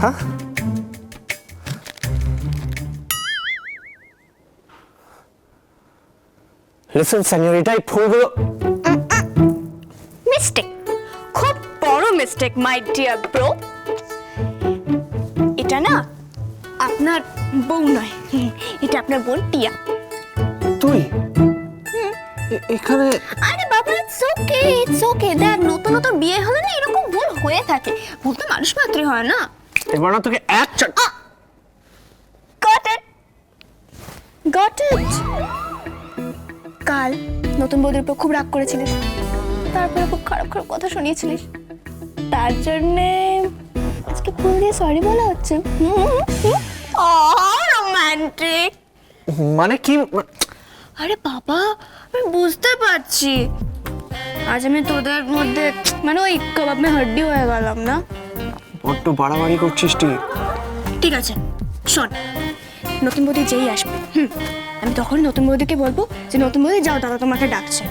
হ্যাঁ লিসেন সেনিয়রিটা, এই ফুলগুলো মিস্টেক, খুব বড় মিস্টেক মাই ডিয়ার ব্রো। এটা না আপনার বউ নয়, এটা আপনার বোন টিয়া। তুই এখানে? আরে বাবা ইটস ওকে। দেখ নতুন নতুন বিয়ে হলে না এরকম ভুল হয়ে থাকে, ভুল তো মানুষ মাত্রই হয় না। এবার না তোকে এক চট। Got it. কাল নতুন বউদের উপর খুব রাগ করেছিলিস, তারপরে খুব খারাপ খারাপ কথা শুনিয়েছিলিস, তার জন্যে আজকে ফুল দিয়ে সরি বলা হচ্ছে। রোমান্টিক। মানে কি? আরে বাবা আমি বুঝতে পারছি, আজ আমি তোদের মধ্যে মানে ওই কাবাব মে হাড্ডি হয়ে গেলাম না। বড্ড বাড়াবাড়ি করছিস তুই। ঠিক আছে শোন, নতুন বৌদি যেই আসবে আমি তখনই নতুন বৌদিকে বলবো যে নতুন বৌদি যাও, দাদা তোমাকে ডাকছে।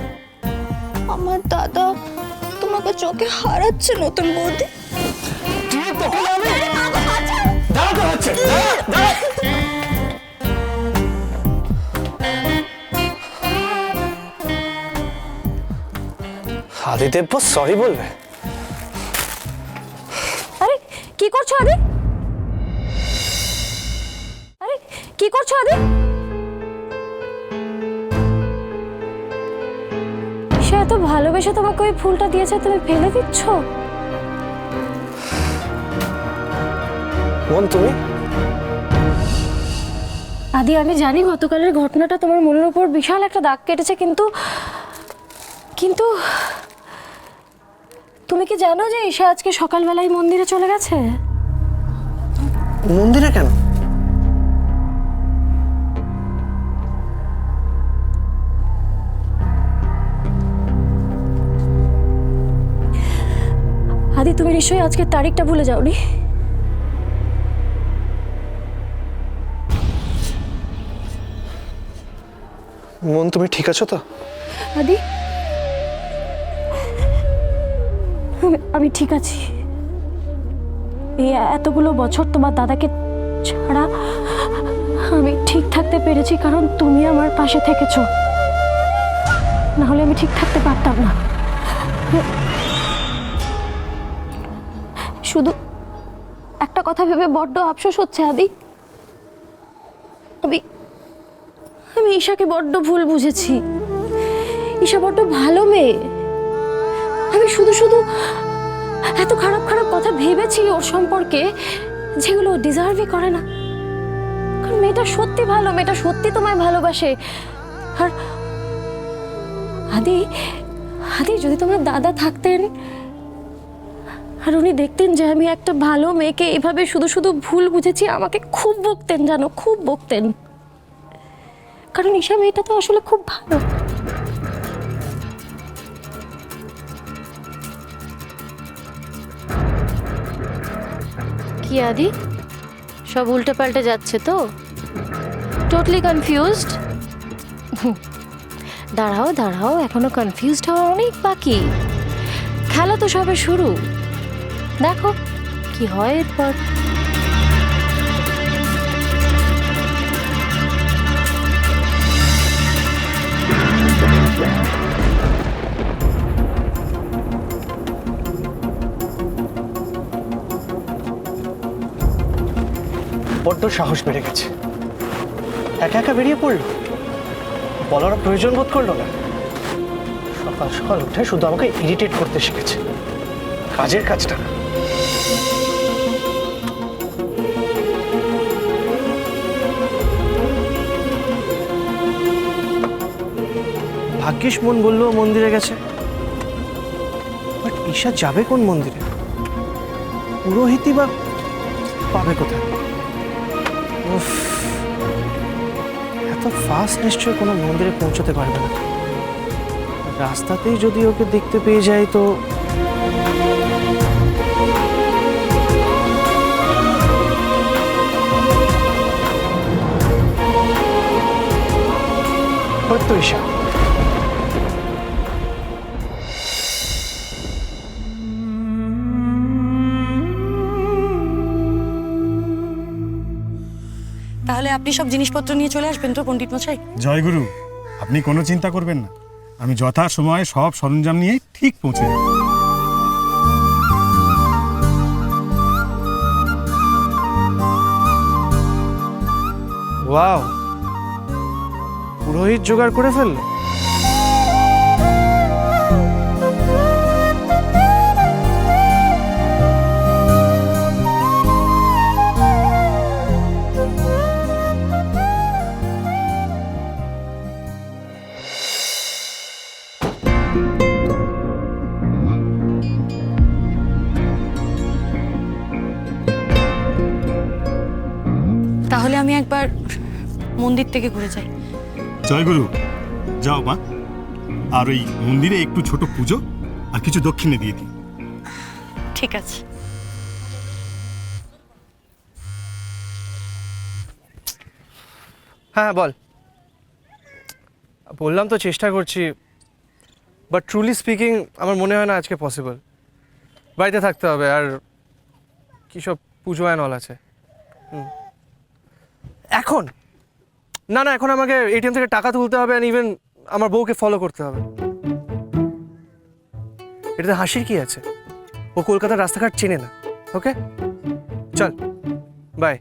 আমার দাদা তোমাকে চোখে হারাচ্ছে নতুন বৌদি। আদিদেব সরি বলবে? আরে কি করছো আদি? আরে কি করছো আদি? সে এত ভালোবেসে তোমাকে ওই ফুলটা দিয়েছে, তুমি ফেলে দিচ্ছ? বোন তুমি? আদি আমি জানি গতকালের ঘটনাটা তোমার মনের উপর বিশাল একটা দাগ কেটেছে, কিন্তু কিন্তু তুমি কি জানো যে ঈশা আজকে সকালবেলায় মন্দিরে চলে গেছে? মন্দিরে কেন? আদি তুমি নিশ্চয়ই আজকের তারিখটা ভুলে যাওনি? মন তুমি ঠিক আছো তো? আদি আমি ঠিক আছি। এই এতগুলো বছর তোমার দাদাকে ছাড়া আমি ঠিক থাকতে পেরেছি কারণ তুমি আমার পাশে থেকেছো, না হলে আমি ঠিক থাকতে পারতাম না। শুধু একটা কথা ভেবে বড্ড আফসোস হচ্ছে আদি, আমি ঈশাকে বড্ড ভুল বুঝেছি। ঈশা বড্ড ভালো মেয়ে, আমি শুধু শুধু এত খারাপ খারাপ কথা ভেবেছি ওর সম্পর্কে যেগুলো ডিজার্ভই করে না। কারণ মেয়েটা সত্যি ভালো, মেয়েটা সত্যি তোমায় ভালোবাসে। আর আদি যদি তোমার দাদা থাকতেন আর উনি দেখতেন যে আমি একটা ভালো মেয়েকে এভাবে শুধু শুধু ভুল বুঝেছি, আমাকে খুব বকতেন, জানো, খুব বকতেন। কারণ ঈশা মেয়েটা তো আসলে খুব ভালো। কি আদি, সব উল্টে পাল্টে যাচ্ছে তো? Totally confused? দাঁড়াও, এখনো কনফিউজড হওয়া অনেক বাকি। খেলা তো সবে শুরু, দেখো কি হয় এরপর। বড্ড সাহস বেড়ে গেছে, একা একা বেরিয়ে পড়লো, বলার প্রয়োজন বোধ করলো না। সকাল সকাল উঠে শুধু আমাকে ইরিটেট করতে শিখেছে, কাজের কাজটা না। ভাগ্যিস মন বললো মন্দিরে গেছে, বাট ঈশা যাবে কোন মন্দিরে? পুরোহিতই বা পাবে কোথায়? উফ, এত ফাস্ট নিশ্চয়ই কোনো মন্দিরে পৌঁছতে পারবে না। রাস্তাতেই যদি ওকে দেখতে পেয়ে যায় তো হয়তো ঈশা। তাহলে আপনি সব জিনিসপত্র নিয়ে চলে আসবেন তো পণ্ডিত মশাই? জয়গুরু, আপনি কোনো চিন্তা করবেন না, আমি যথা সময়ে সব সরঞ্জাম নিয়ে ঠিক পৌঁছে যাব। ওয়াও, পুরোহিত জোগাড় করে ফেললো। তাহলে আমি একবার মন্দির থেকে ঘুরে যাই। জয়গুরু, যাও মা, আর ওই মন্দিরে একটু ছোট পুজো আর কিছু দক্ষিণে দিয়ে দিই। ঠিক আছে। হ্যাঁ বল। বললাম তো চেষ্টা করছি, বাট ট্রুলি স্পিকিং আমার মনে হয় না আজকে পসিবল। বাড়িতে থাকতে হবে, আর কী সব পুজো অ্যান্ড অল আছে। এখন না না, এখন আমাকে এটিএম থেকে টাকা তুলতে হবে, অ্যান্ড ইভেন আমার বউকে ফলো করতে হবে। এটাতে হাসির কি আছে? ও কলকাতার রাস্তাঘাট চেনে না। ওকে চল, বাই।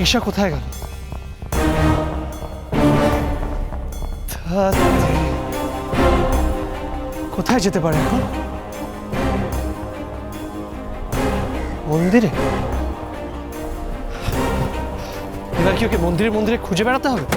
ঈশা কোথায় গেল? কোথায় যেতে পারে এখন? মন্দিরে? এবার কি ওকে মন্দিরে মন্দিরে খুঁজে বেড়াতে হবে?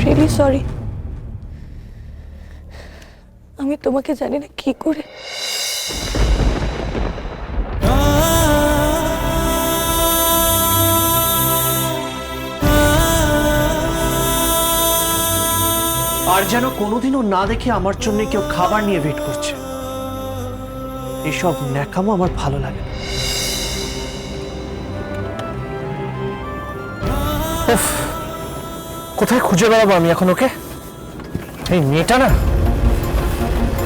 রিয়েলি সরি, আমি তোমাকে জানি না কি করে। আর যেন কোনোদিনও না দেখে আমার জন্য কেউ খাবার নিয়ে ওয়েট করছে। এইসব ন্যাকামো আমার ভালো লাগে না। উফ, কোথায় খুঁজে বেড়াবো আমি এখন ওকে? এই মেয়েটা না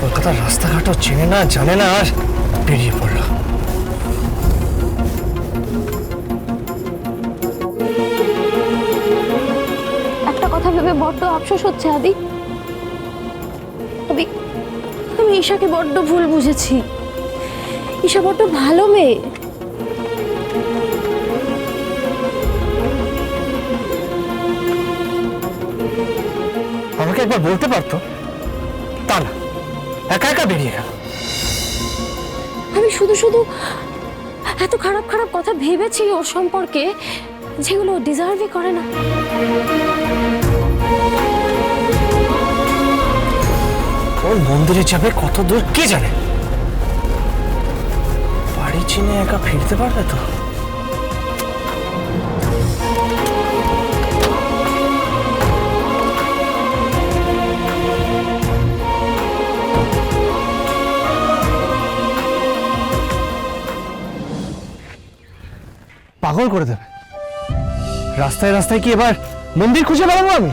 কলকাতার রাস্তাঘাটও চেনে না, জানে না, আর বেরিয়ে পড়লো। একটা কথা ভেবে বড্ড আফসোস হচ্ছে আদি। আমি আমি ঈশাকে বড্ড ভুল বুঝেছি। ঈশা বড্ড ভালো মেয়ে। আমাকে একবার বলতে পারতো, তা না, একা একা বেরিয়ে গেল। আমি শুধু শুধু এত খারাপ খারাপ কথা ভেবেছি ওর সম্পর্কে, যেগুলো ডিজার্ভই করে না। ওর মন্দিরে যাবে কত দূর কে জানে? বাড়ি চিনে একা ফিরতে পারবে তো? পাগল করে দেবে। রাস্তায় রাস্তায় কি এবার মন্দির খুঁজে বেড়াবো আমি?